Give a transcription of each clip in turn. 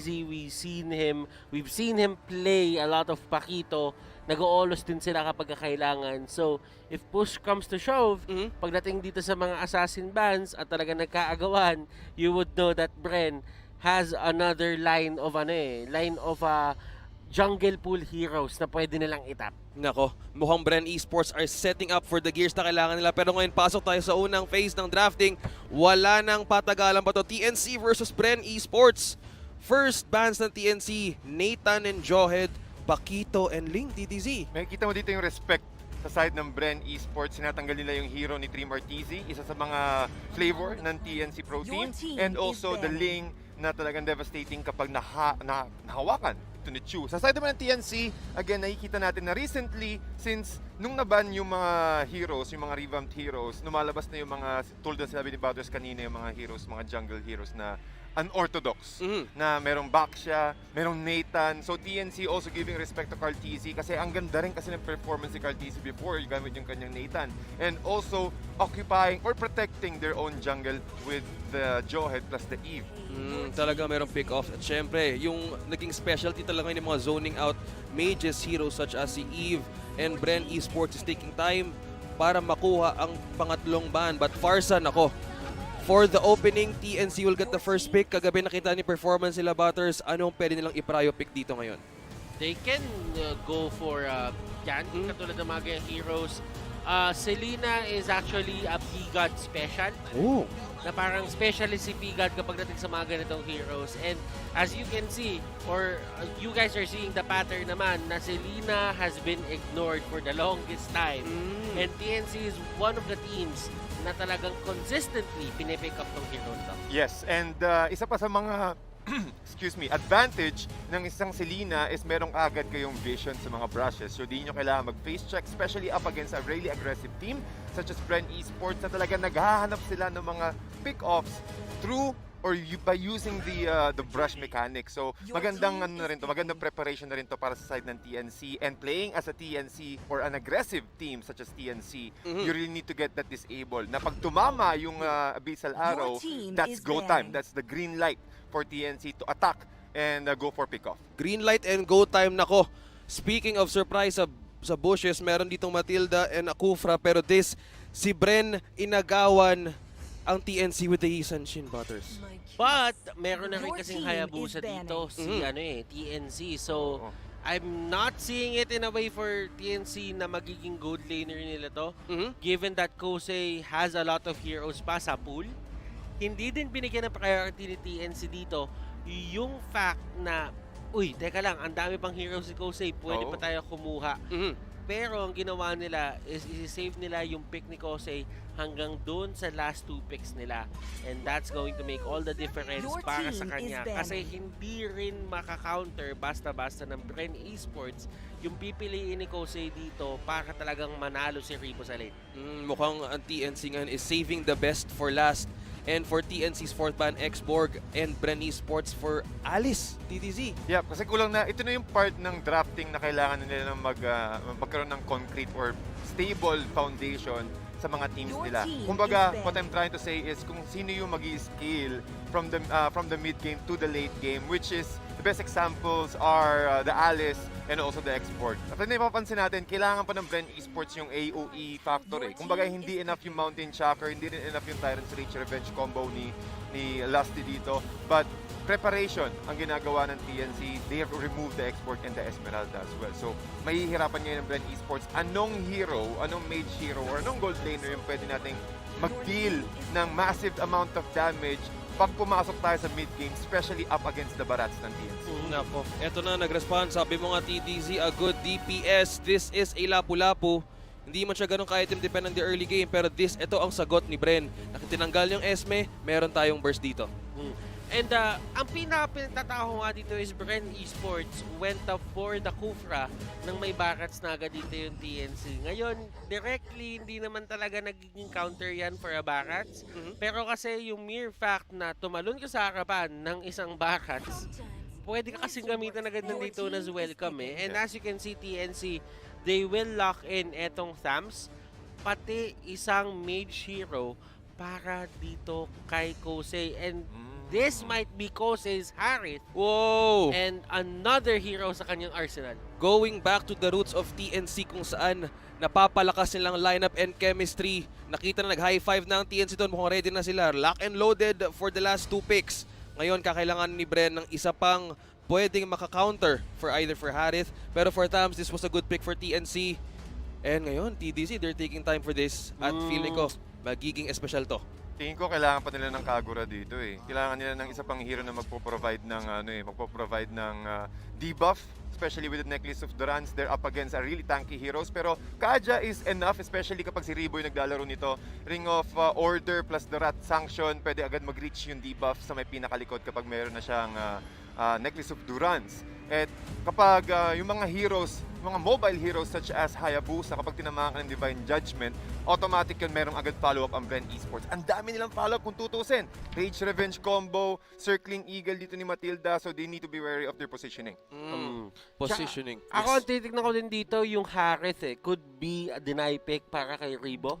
TNZ, we've seen him play a lot of Pakito. Nag-oolos din sila kapag kailangan. So, if push comes to shove, pagdating dito sa mga assassin bands at talaga nagkaagawan, you would know that Bren has another line of jungle pool heroes na pwede nilang itap. Nako, mukhang Bren Esports are setting up for the gears na kailangan nila. Pero ngayon, pasok tayo sa unang phase ng drafting. Wala nang patagalan pa to. TNC versus Bren Esports. First bans ng TNC, Nathan and Johed, Pakito and Ling, TTZ. Makikita mo dito yung respect sa side ng Bren Esports. Sinatanggal nila yung hero ni Trim RTZ, isa sa mga flavor ng TNC Pro Team. And also the Ling na talagang devastating kapag nahawakan ito ni CHUUU. Sa side naman ng TNC, again, nakikita natin na recently, since nung naban yung mga heroes, yung mga revamped heroes, lumalabas na yung mga, tulad na sinabi ni Batters kanina, yung mga heroes, mga jungle heroes na unorthodox, na merong Baksha, merong Nathan. So TNC also giving respect to KARLTZY kasi ang ganda rin kasi ng performance ni KARLTZY before yung gamit yung kanyang Nathan. And also occupying or protecting their own jungle with the Johed plus the Eve. Talaga merong pick-off. At syempre, yung naging specialty talaga yung mga zoning out mages heroes such as si Eve, and Bren Esports is taking time para makuha ang pangatlong ban. But Farsan, ako, for the opening, TNC will get the first pick. Kagabi nakita ni performance nila Batters. Anong pwede nilang i-prio pick dito ngayon? They can go for katulad ng mga heroes. Selena is actually a PGOD special. Oh. Na parang specialist si PGOD kapag dating sa mga ganitong heroes. And as you can see, or you guys are seeing the pattern naman, na Selena has been ignored for the longest time. And TNC is one of the teams na talagang consistently pinipick up tong hero to. Yes, and isa pa sa mga advantage ng isang Selena is merong agad kayong vision sa mga brushes. So di nyo kailangan mag-face check, especially up against a really aggressive team such as Bren Esports na talaga naghahanap sila ng mga pick-offs through or by using the brush mechanics. So magandang magandang preparation na rin to para sa side ng TNC, and playing as a TNC or an aggressive team such as TNC, you really need to get that disabled. Na pag tumama yung Abyssal Arrow, that's go time. That's the green light for TNC to attack and go for pick-off. Green light and go time. Nako, speaking of surprise sa bushes, meron ditong Mathilda and KHUFRA, pero si Bren inagawan ang TNC with the SHIN, Batters. But meron na rin kasing Hayabusa dito si TNC. So I'm not seeing it in a way for TNC na magiging gold laner nila to. Given that KOUSEI has a lot of heroes pa sa pool, hindi din binigyan ng priority ni TNC dito yung fact na, uy, teka lang, ang dami pang heroes si KOUSEI, pwede pa tayo kumuha. Pero ang ginawa nila is i-save nila yung pick ni KOUSEI hanggang doon sa last 2 picks nila. And that's going to make all the difference para sa kanya. Kasi hindi rin maka-counter basta-basta ng Bren Esports yung pipiliin ni KOUSEI dito para talagang manalo si RIBO sa late. Mukhang ang TNC ngayon is saving the best for last. And for TNC's 4th ban, Xborg, and Bren Esports for Alice, TTZ. Yeah, kasi kulang na, ito na yung part ng drafting na kailangan nila ng magkaroon ng concrete or stable foundation sa mga teams nila. Kumbaga, what I'm trying to say is kung sino yung mag-i-scale from the mid game to the late game, which is the best examples are the Alice and also the Export. At napapansin natin, kailangan pa ng Bren Esports yung AOE factor eh. Kumbaga, hindi enough yung Mountain Shocker, hindi rin enough yung Tyrant's Reach Revenge combo ni LUSTY dito. But preparation ang ginagawa ng TNC. They have removed the Export and the Esmeralda as well. So, mahihirapan ngayon ng Bren Esports. Anong hero, anong mage hero, or anong gold laner yung pwede nating mag-deal ng massive amount of damage pag pumasok tayo sa mid-game, especially up against the Barats ng TNC. Nako, eto na nag-respond. Sabi mo nga TTZ, a good DPS. This is a LAPU-LAPU. Hindi man siya ganun ka-item depend on the early game, pero ito ang sagot ni Bren. Nakitinanggal yung Esme, meron tayong burst dito. And ang pinaka-pinatataho nga dito is Bren Esports went up for the KHUFRA nang may BARATS na agad dito yung TNC. Ngayon, directly, hindi naman talaga nagiging counter yan for a BARATS. Pero kasi yung mere fact na tumalon ka sa harapan ng isang BARATS, pwede ka kasing gamitan agad ng dito as welcome eh. And as you can see, TNC, they will lock in etong THAMUZ, pati isang mage hero para dito kay KOUSEI. And this might be KOUSEI's HARITH Whoa! and another hero sa kanyang arsenal. Going back to the roots of TNC kung saan napapalakas nilang lineup and chemistry. Nakita na nag-high five na ang TNC doon. Mukhang ready na sila. Lock and loaded for the last 2 picks. Ngayon, kakailangan ni Bren ng isa pang pwedeng maka-counter for either for HARITH. Pero for THAMUZ, this was a good pick for TNC. And ngayon, TDC, they're taking time for this. At feeling ko, magiging espesyal to. Tingin ko kailangan pa nila ng Kagura dito eh. Kailangan nila ng isa pang hero na magpo-provide ng debuff, especially with the Necklace of Durans. They're up against a really tanky heroes, pero KAJA is enough, especially kapag si RIBO yung naglalaro nito. Ring of Order plus the Rat Sanction, pwede agad mag-reach yung debuff sa may pinakalikod kapag meron na siyang Necklace of Durans. At kapag yung mga heroes, mga mobile heroes such as HAYABUSA, kapag tinamaan ka ng Divine Judgment, automatic yun, merong agad follow-up ang Bren Esports. Ang dami nilang follow-up kung tutusin. Rage Revenge combo, Circling Eagle dito ni Mathilda, so they need to be wary of their positioning. Positioning. Ako, ang titignan ko din dito, yung HARITH could be a deny pick para kay RIBO.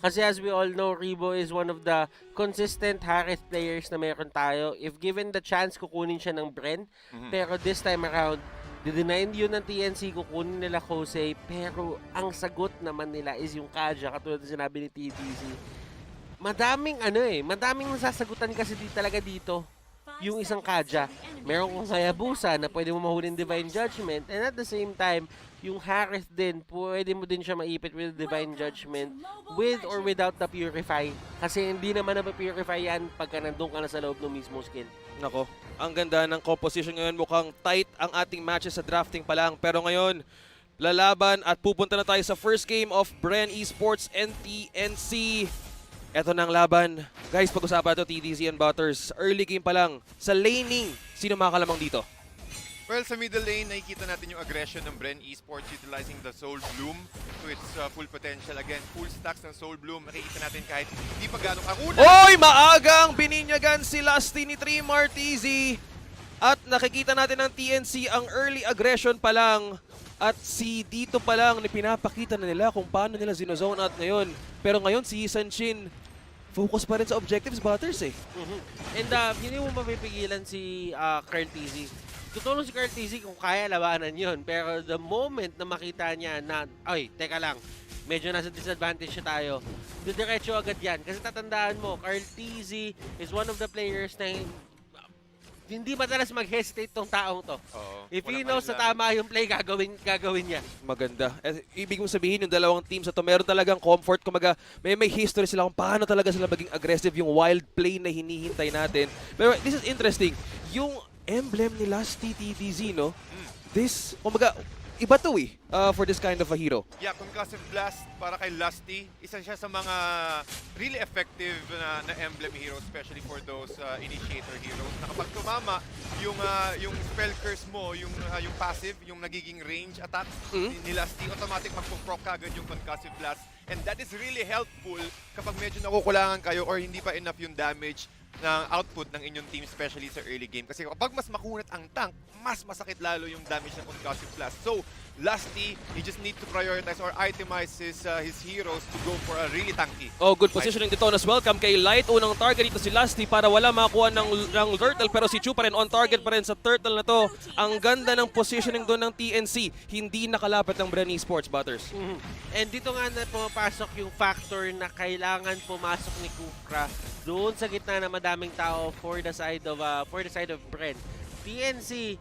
Kasi as we all know, RIBO is one of the consistent HARITH players na meron tayo. If given the chance, kukunin siya ng Bren. Pero this time around, didinayin yun ng TNC, kukunin nila KOUSEI. Pero ang sagot naman nila is yung KAJA, katulad na sinabi ni TDC. Madaming nasasagutan kasi talaga dito. Yung isang KAJA, meron kong HAYABUSA na pwede mo mahulin Divine Judgment, and at the same time, yung HARITH din, pwede mo din siya maipit with Divine Judgment with or without the Purify. Kasi hindi naman na-purify yan pagka nandun ka na sa loob ng mismo skill. Nako, ang ganda ng composition ngayon. Mukhang tight ang ating matches sa drafting pa lang. Pero ngayon, lalaban at pupunta na tayo sa first game of Bren Esports and TNC. Eto na ang laban. Guys, pag-usapan ito, TDC and Butters. Early game pa lang. Sa laning, sino makakalamang dito? Well, sa middle lane, nakikita natin yung aggression ng Bren Esports utilizing the Soul Bloom to its full potential. Again, full stacks ng Soul Bloom. Makikita natin kahit hindi pa gano'ng kakuna. Oy! Maagang bininyagan si Lusty ni TRIMARTZ. At nakikita natin ng TNC ang early aggression pa lang. At si dito pa lang pinapakita na nila kung paano nila zinozone out ngayon. Pero ngayon si SHIN, focus pa rin sa objectives, Butters eh. And hindi mo mapipigilan si KARLTZY. Tutulong si KARLTZY kung kaya labanan yun. Pero the moment na makita niya na, ay, teka lang, medyo nasa disadvantage siya tayo, didiretso agad yan. Kasi tatandaan mo, KARLTZY is one of the players na hindi madalas mag-hesitate tong taong to. If he knows na tama yung play, gagawin niya. Maganda. Ibig mong sabihin yung dalawang teams na to, meron talagang comfort. Kumaga, may history sila kung paano talaga sila maging aggressive, yung wild play na hinihintay natin. Pero this is interesting. Yung emblem ni Lusty TDZ, no? This, kumaga, iba to eh, for this kind of a hero. Yeah, Concussive Blast para kay Lusty. Isa siya sa mga really effective na emblem hero, especially for those initiator heroes. Na kapag tumama, yung spell curse mo, yung passive, yung nagiging range attack ni Lusty, automatic magpo-proc agad yung Concussive Blast. And that is really helpful kapag medyo nakukulangan kayo or hindi pa enough yung damage ng output ng inyong team, especially sa early game. Kasi kapag mas makunat ang tank, mas masakit lalo yung damage ng Concussive Blast. So, Lusty, he just need to prioritize or itemize his heroes to go for a really tanky. Oh, good positioning dito as welcome kay Light. Unang target dito si Lusty para wala makakuha ng turtle, pero si CHUUU pa rin on target pa rin sa turtle na to. Ang ganda ng positioning doon ng TNC. Hindi nakalapit ng Bren Esports, Butters. And dito nga na pumapasok yung factor na kailangan pumasok ni KHUFRA doon sa gitna na madaming tao for the side of Bren. TNC,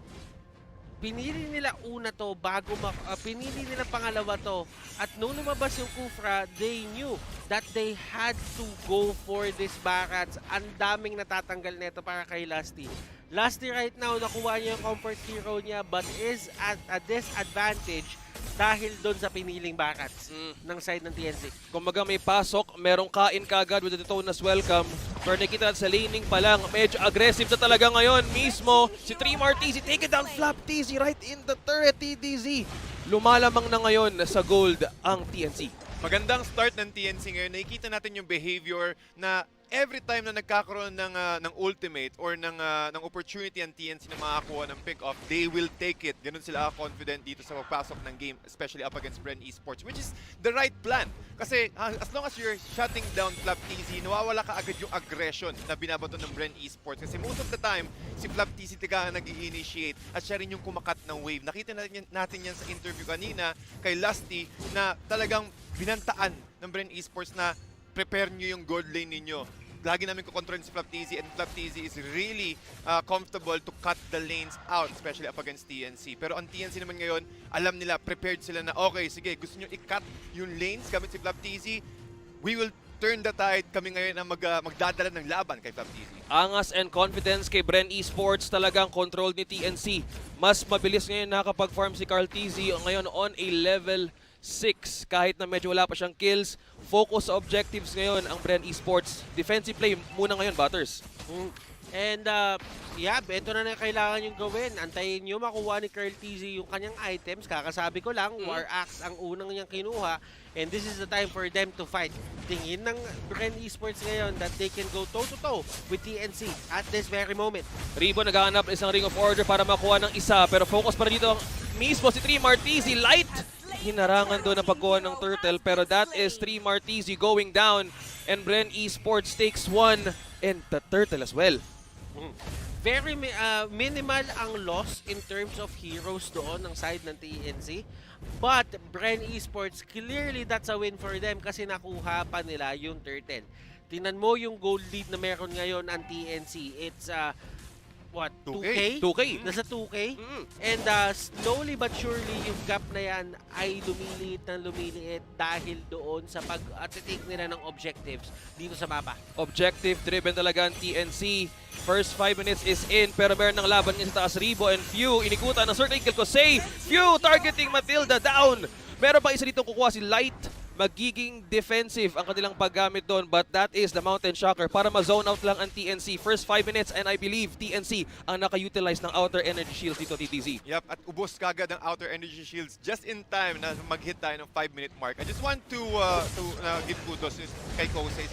pinili nila una to bago pinili nila pangalawa to, at nung lumabas yung KHUFRA, they knew that they had to go for this BARATS. Ang daming natatanggal nito para kay Lusty. Lusty right now, nakuha niya yung comfort hero niya but is at a disadvantage dahil doon sa piniling BARATS ng side ng TNC. Kumbaga may pasok, merong kain kagad with the Tonas welcome. Pero nakita natin sa laning pa lang, medyo aggressive na talaga ngayon mismo. Si TRIMARTZ, take it down, FLAPTZY right in the turret, TDZ. Lumalamang na ngayon sa gold ang TNC. Magandang start ng TNC ngayon. Nakikita natin yung behavior na every time na nagkakaroon ng ultimate or ng opportunity ang TNC na makakuha ng pick-off, they will take it. Ganun sila confident dito sa pagpasok ng game, especially up against Bren Esports, which is the right plan. Kasi as long as you're shutting down FLAPTZY, nawawala ka agad yung aggression na binabato ng Bren Esports. Kasi most of the time, si FLAPTZY talaga nag-i-initiate at siya rin yung kumakat ng wave. Nakita natin yan sa interview kanina kay LUSTY na talagang binantaan ng Bren Esports na prepare nyo yung gold lane ninyo. Lagi namin kukontrol si FLAPTZY, and FLAPTZY is really comfortable to cut the lanes out, especially up against TNC. Pero ang TNC naman ngayon, alam nila, prepared sila na, okay, sige, gusto nyo i-cut yung lanes gamit si FLAPTZY, we will turn the tide. Kami ngayon ang magdadala ng laban kay FLAPTZY. Angas and confidence kay Bren Esports, talagang control ni TNC. Mas mabilis ngayon nakakapag-farm si KARLTZY ngayon on a level 6 kahit na medyo wala pa siyang kills. Focus sa objectives ngayon ang Bren Esports. Defensive play muna ngayon, Butters. And yeah, ito na kailangan yung gawin. Antayin nyo makuha ni KARLTZY yung kanyang items. Kakasabi ko lang, War Axe ang unang niyang kinuha. And this is the time for them to fight. Tingin ng Bren Esports ngayon that they can go toe-to-toe with TNC at this very moment. RIBO naghahanap isang Ring of Order para makuha ng isa. Pero focus pa rin dito mismo si TRZY. Light! Hinarangan doon ang pagkuha ng turtle, pero that is TRZY going down, and Bren Esports takes one and the turtle as well. Very minimal ang loss in terms of heroes doon ng side ng TNC, but Bren Esports, clearly that's a win for them kasi nakuha pa nila yung turtle. Tingnan mo yung gold lead na meron ngayon ang TNC. It's what, 2K? 2K. Nasa 2K. And slowly but surely, yung gap na yan ay lumiliit ng lumiliit dahil doon sa pag-take nila ng objectives dito sa mapa. Objective-driven talaga ang TNC. First 5 minutes is in, pero meron ng laban niya sa taas. RIBO and FHEWW, inikutan ng certain kill KOUSEI. FHEWW targeting MATHILDA, down! Meron pa isa dito kukuha si Light. Magiging defensive ang kanilang paggamit doon, but that is the Mountain Shocker para ma-zone out lang ang TNC. First 5 minutes, and I believe TNC ang naka-utilize ng outer energy shields dito, TTZ. Yep, at ubos kagad ang outer energy shields just in time na mag-hit tayo ng 5-minute mark. I just want to give kudos kay KOUSEI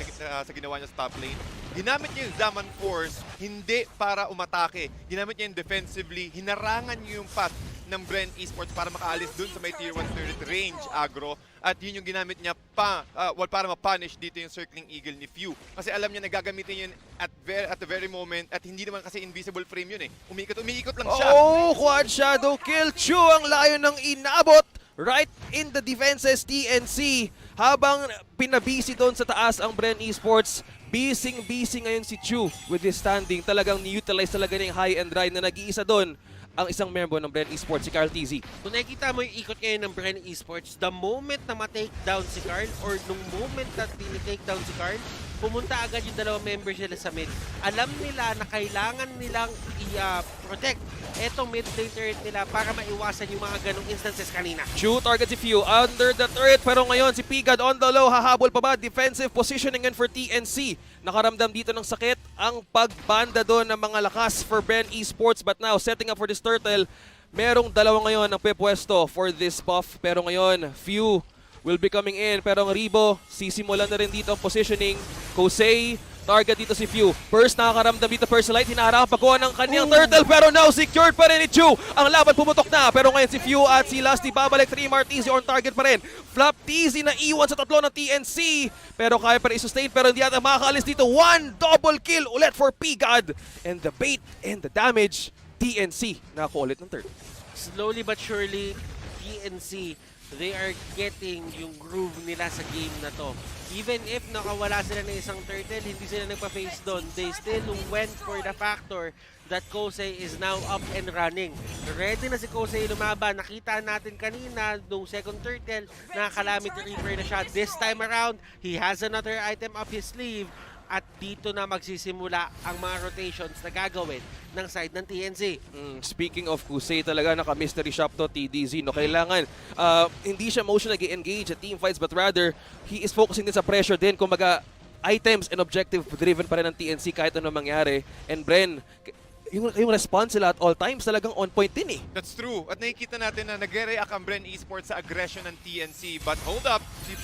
sa ginawa niya sa top lane. Ginamit niya yung Zaman Force hindi para umatake. Ginamit niya yung defensively. Hinarangan niya yung path ng Bren Esports para makaalis dun sa may tier 1 turret range aggro. At yun yung ginamit niya para ma-punish dito yung circling eagle ni FHEWW. Kasi alam niya na gagamitin yun at the very moment, at hindi naman kasi invisible frame yun eh. Umiikot lang siya. Oh, quad shadow kill. CHUUU ang layo ng inabot. Right in the defenses, TNC. Habang pinabisi doon sa taas ang Bren Esports, busy ngayon si CHUUU with his standing. Talagang ni-utilize talaga ng high and dry na nag-iisa doon ang isang member ng Bren Esports, si KARLTZY. Kung nakikita mo yung ikot ngayon ng Bren Esports, the moment na ma-take down si Karl or nung moment na tinitake down si Karl, pumunta agad yung dalawang members nila sa mid. Alam nila na kailangan nilang i-protect etong mid lane turret nila para maiwasan yung mga ganong instances kanina. CHUUU target si FHEWW under the turret, pero ngayon si PGOD on the low, hahabol pa ba? Defensive positioning ngayon for TNC. Nakaramdam dito ng sakit ang pagbanda doon ng mga lakas for Bren Esports, but now setting up for this turtle. Merong dalawa ngayon ang pepwesto for this buff, pero ngayon FHEWW will be coming in, pero ang RIBO sisimulan na rin dito ang positioning. KOUSEI target dito si FHEWW. First nakakaramdam dito Personalite, hinaharap pagkuha ng kanyang turtle, pero now secured pa rin ni CHUUU. Ang laban pumutok na, pero ngayon si FHEWW at si LUSTY babalik. TRZY on target pa rin. FLAPTZY na iwan sa tatlo ng TNC, pero kaya pa rin i-sustain, pero hindi yata makakaalis dito. One double kill ulit for PGOD, and the bait and the damage, TNC nakakuha ulit ng third. Slowly but surely, TNC, they are getting yung groove nila sa game na to. Even if nakawala sila ng isang turtle, hindi sila nagpa-face doon. They still went for the factor that KOUSEI is now up and running. Ready na si KOUSEI lumaban. Nakita natin kanina nung second turtle na Calamity Reaper na siya. This time around, he has another item up his sleeve. At dito na magsisimula ang mga rotations na gagawin ng side ng TNC. Speaking of KOUSEI, talaga naka-mystery shop to TDZ. No, kailangan hindi siya motion nag-engage at team fights, but rather he is focusing din sa pressure din. Kumbaga items and objective driven pa rin ng TNC kahit ano mangyari. And Bren, yung response sila at all times talagang on point din eh. That's true. At nakikita natin na nagre-react ang Bren Esports sa aggression ng TNC. But hold up, si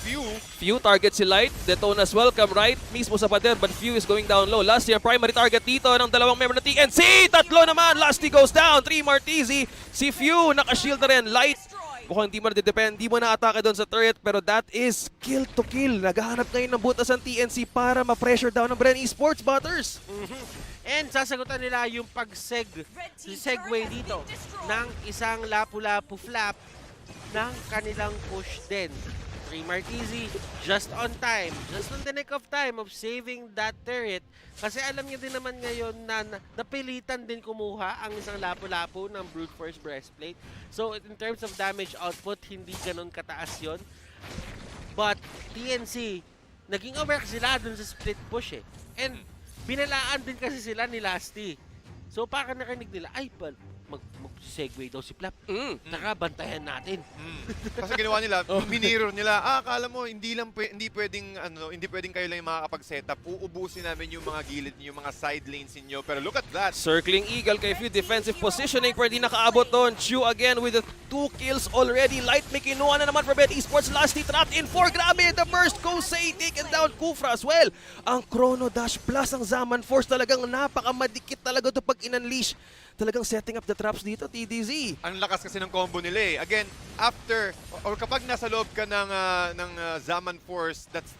Few target si Light, Detona's welcome right mismo sa pader, but Few is going down low. Last year primary target dito ng dalawang member ng TNC. Tatlo naman, Lusty goes down, 3 Martizi. Si Few nakashield na rin. Light mukhang hindi mo na-depend, hindi mo na-atake doon sa turret, pero that is kill to kill. Naghahanap ngayon ng butas ang TNC para ma-pressure down ng Bren Esports, Butters. And sasagutan nila yung segue dito ng isang lapu-lapu flap ng kanilang push din. 3 Martizi just on time, just on the nick of time of saving that turret. Kasi alam niyo din naman ngayon na napilitan din kumuha ang isang lapu-lapu ng brute force breastplate. So in terms of damage output, hindi ganun kataas yon. But TNC, naging aware sila dun sa split push eh. And binalaan din kasi sila ni Lusty. So para narinig nila, ay, mag-segue daw si Flap. Nakabantayan natin. Kasi ginawa nila, minirror nila, akala mo hindi pwedeng kayo lang yung makakapag-setup. Uubusin namin yung mga gilid niyo, yung mga side lanes niyo. Pero look at that. Circling Eagle kay Few, defensive positioning, pero di nakaabot doon. CHUUU again with the 2 kills already. Light may kinuha na naman for Bren Esports. Lusty trapped in 4. Grabe, the burst. KOUSEI taken down. KHUFRA as well. Ang Chrono Dash plus ang Zaman Force talagang napakamadikit talaga ito pag in-unleash. Talagang setting up the traps dito, TDZ. Ang lakas kasi ng combo nila eh. Again, after, or kapag nasa loob ka ng Zaman Force, that's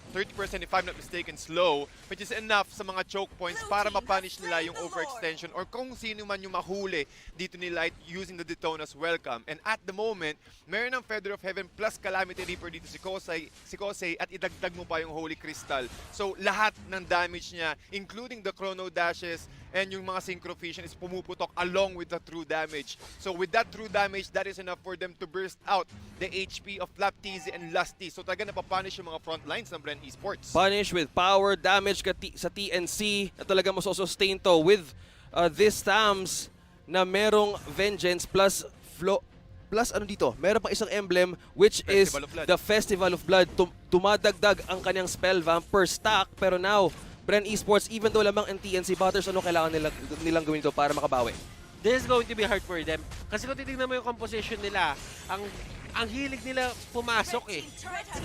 30% if I'm not mistaken slow, which is enough sa mga choke points para ma-punish nila yung overextension or kung sino man yung mahuli dito ni Light using the Detona's welcome. And at the moment, meron ng Feather of Heaven plus Calamity Reaper dito si KOUSEI at idagdag mo pa yung Holy Crystal. So lahat ng damage niya, including the Chrono Dashes and yung mga Synchro Fusion is pumuputok along with the true damage. So with that true damage, that is enough for them to burst out the HP of FLAPTZY and LUSTY. So talaga napapunish yung mga front lines ng Bren Esports. Punish with power, damage sa TNC na talaga masosustain to with this THAMUZ na merong Vengeance plus ano dito, meron pang isang emblem which is the Festival of Blood. Tumadagdag ang kanyang spell vamp per stack, pero now Bren Esports, even though lamang ang TNC Butters, ano kailangan nilang gawin ito para makabawi? This is going to be hard for them. Kasi kung titignan mo yung composition nila, ang hilig nila pumasok eh.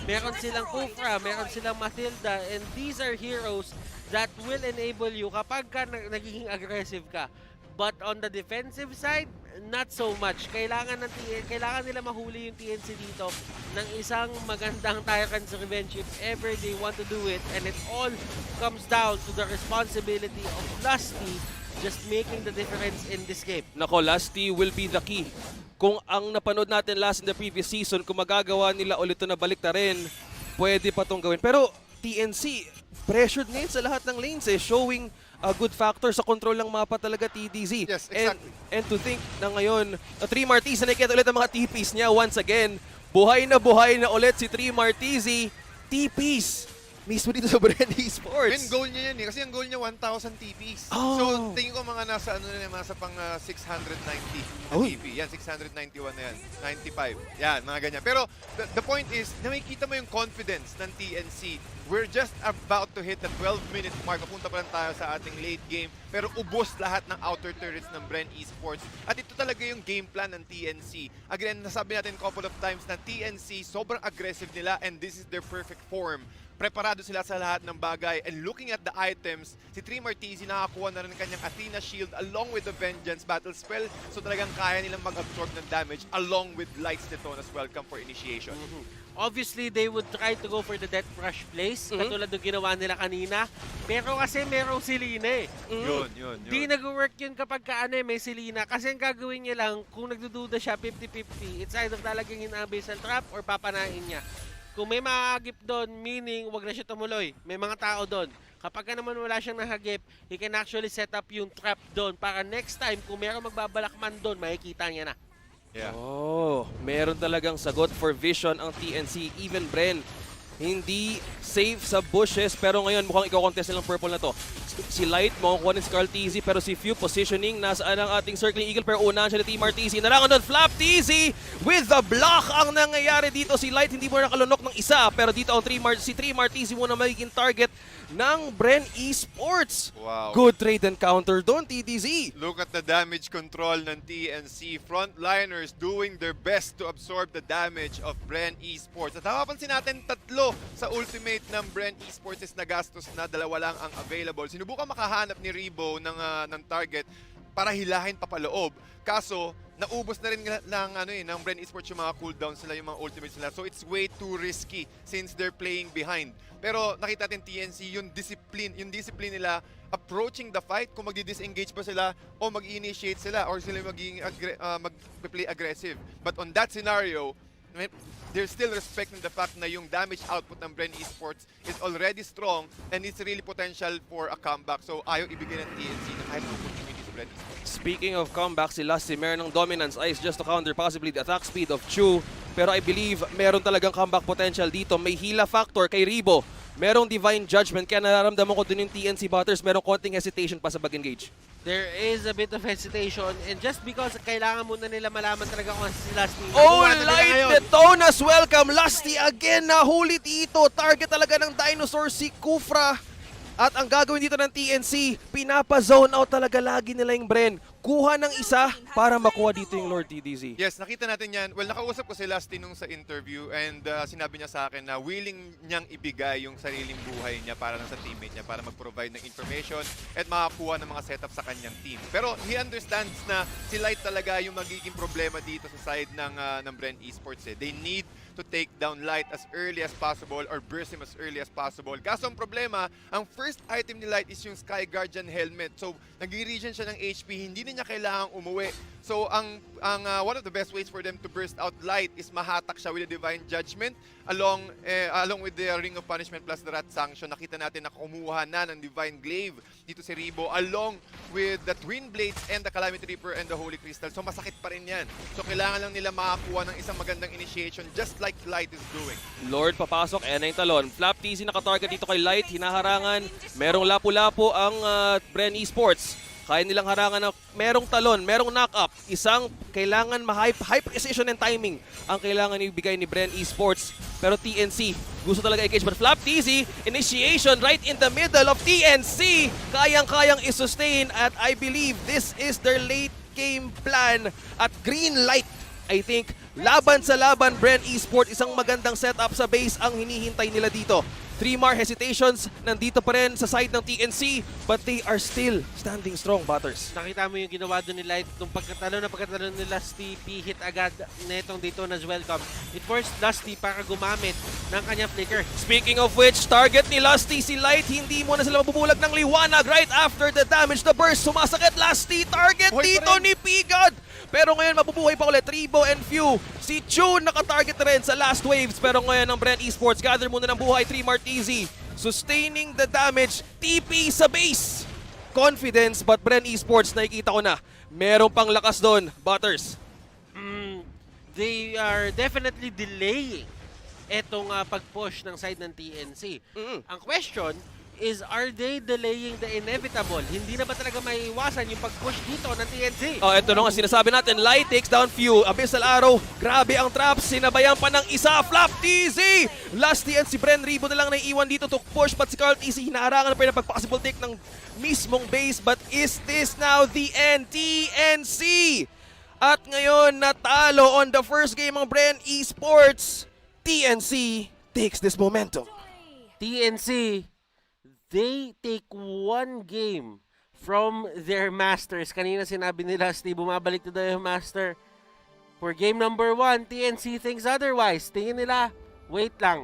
Meron silang KHUFRA, meron silang MATHILDA, and these are heroes that will enable you kapag ka nagiging aggressive ka. But on the defensive side, not so much. Kailangan nila mahuli yung TNC dito ng isang magandang Tyrant's Revenge if ever they want to do it. And it all comes down to the responsibility of LUSTY just making the difference in this game. Nako, LUSTY will be the key. Kung ang napanood natin last in the previous season, kung magagawa nila ulit ito na balik na rin, pwede pa itong gawin. Pero TNC, pressured ngayon sa lahat ng lanes eh, showing a good factor sa control ng mapa talaga, TDZ. Yes, exactly. And to think na ngayon, 3 Martizi na nakikita ulit ang mga TPs niya once again. Buhay na ulit si 3 Martizi. TPs mismo dito sa Bren Esports. Yung goal niya yan eh, kasi ang goal niya 1,000 TPs. Oh. So tingin ko mga nasa pang 690 na TP. Yan, 691 na yan. 95. Yan, mga ganyan. Pero the point is, nakikita mo yung confidence ng TNC. We're just about to hit the 12-minute mark. Papunta pa lang tayo sa ating late game. Pero ubos lahat ng outer turrets ng Bren Esports. At ito talaga yung game plan ng TNC. Again, nasabi natin a couple of times na TNC, sobrang aggressive nila and this is their perfect form. Preparado sila sa lahat ng bagay. And looking at the items, si 3 Martizi nakakuha na rin kanyang Athena Shield along with the Vengeance Battle Spell. So talagang kaya nilang mag-absorb ng damage along with Light's Detona's welcome for initiation. Obviously, they would try to go for the Death Rush plays, katulad ng ginawa nila kanina. Pero kasi merong Selena eh. Yun. Di nag-work yun kapag may Selena. Kasi ang gagawin niya lang, kung nagdududa siya 50-50, it's either talagang in-abyssal trap or papanain niya. Kung may makagip doon, meaning wag na siya tumuloy. May mga tao doon. Kapag naman wala siyang nahagip, he can actually set up yung trap doon para next time, kung meron magbabalak man doon, makikita niya na. Yeah. Oh, meron talagang sagot for vision ang TNC. Even Bren, hindi safe sa bushes, pero ngayon mukhang iko-contest nilang purple na to. Si Light, makukuha rin si KARLTZY, pero si FHEWW positioning, nasaan ang ating circling eagle, pero unahan siya ni Team RTZ. Narangan doon, FLAPTZY with the block ang nangyayari dito. Si Light hindi mo nakalunok ng isa, pero dito ang si 3 RTZ muna magiging target ng Bren Esports. Wow. Good trade and counter doon, TDZ. Look at the damage control ng TNC. Frontliners doing their best to absorb the damage of Bren Esports. At napapansin natin, tatlo sa ultimate ng Bren Esports is nagastos na, dalawa lang ang available. Sinubukan makahanap ni RIBO ng target para hilahin papaloob. Kaso, naubos na rin ng Bren Esports yung mga cooldowns nila, yung mga ultimates nila. So it's way too risky since they're playing behind. Pero nakita natin TNC, yung discipline nila approaching the fight, kung magdi-disengage ba sila o mag-initiate sila or sila mag-play aggressive. But on that scenario, they're still respecting the fact na yung damage output ng Bren Esports is already strong and it's really potential for a comeback. So ayaw ibigay ng TNC na kahit opportunity sa Bren Esports. Speaking of comeback, si LUSTY meron ng dominance ice just to counter possibly the attack speed of CHUUU. Pero I believe meron talagang comeback potential dito. May hila factor kay RIBO. Merong divine judgment, kaya nararamdaman ko din yung TNC Butters, merong konting hesitation pa sa pag-engage. There is a bit of hesitation, and just because kailangan muna nila malaman talaga kung si LUSTY. Oh, Light Detonas, welcome! LUSTY again, nahuli dito. Target talaga ng dinosaur si KHUFRA. At ang gagawin dito ng TNC, pinapa-zone out talaga lagi nila yung Bren. Kuha ng isa para makuha dito yung Lord TDZ. Yes, nakita natin yan. Well, nakausap ko si LUSTY nung sa interview and sinabi niya sa akin na willing niyang ibigay yung sariling buhay niya para sa teammate niya para mag-provide ng information at makakuha ng mga setup sa kanyang team. Pero he understands na si Light talaga yung magiging problema dito sa side ng Bren Esports. They need to take down Light as early as possible or burst him as early as possible. Kaso ang problema, ang first item ni Light is yung Sky Guardian helmet. So, nag-regen siya ng HP, hindi na niya kailangang umuwi. So, one of the best ways for them to burst out Light is mahatak siya with a Divine Judgment along with the Ring of Punishment plus the Rat Sanction. Nakita natin na kumuha na ng Divine Glaive dito si RIBO along with the Twin Blades and the Calamity Reaper and the Holy Crystal. So, masakit pa rin yan. So, kailangan lang nila makakuha ng isang magandang initiation just like Light is doing. Lord papasok, na yung talon. FLAPTZY nakatarget dito kay Light, hinaharangan. Merong lapu-lapu ang Bren Esports. Kaya nilang harangan na merong talon, merong knock-up. Isang kailangan high precision and timing ang kailangan ibigay ni Bren Esports. Pero TNC, gusto talaga i-cage. But FLAPTZY, initiation right in the middle of TNC. Kayang-kayang i-sustain at I believe this is their late game plan. At green light, I think, laban sa laban, Bren Esports, isang magandang setup sa base ang hinihintay nila dito. 3 more hesitations, nandito pa rin sa side ng TNC, but they are still standing strong, Butters. Nakita mo yung ginawa doon ni Light nung pagkatalo ni LUSTY, hit agad netong Daytona's welcome. It forced LUSTY para gumamit ng kanyang flicker. Speaking of which, target ni LUSTY si Light, hindi mo na sila mabubulag ng liwanag right after the damage, the burst, sumasakit LUSTY, target dito ni PGOD. Pero ngayon mabubuhay pa ulit RIBO and FHEWW. Si CHUUU nakatarget na rin sa last waves, pero ngayon ang Bren Esports gather muna ng buhay. 3 RTZ sustaining the damage. TP sa base. Confidence, but Bren Esports nakikita ko na meron pang lakas doon, Butters. They are definitely delaying etong pag-push ng side ng TNC. Ang question is, are they delaying the inevitable? Hindi na ba talaga maiiwasan yung pag-push dito ng TNC? Oh, ito na nga sinasabi natin. Light takes down FHEWW. Abyssal Arrow. Grabe ang traps. Sinabayan pa ng isa. FLAPTZY! LUSTY and si Bren. RIBO na lang naiiwan dito to push. But si KARLTZY hinaharangan na pa rin ang pag-possible take ng mismong base. But is this now the end? TNC! At ngayon, natalo on the first game ng Bren Esports. TNC takes this momentum. TNC, they take one game from their masters. Kanina sinabi nila, Steve, bumabalik na daw yung master. For game number 1, TNC thinks otherwise. Tingin nila, wait lang.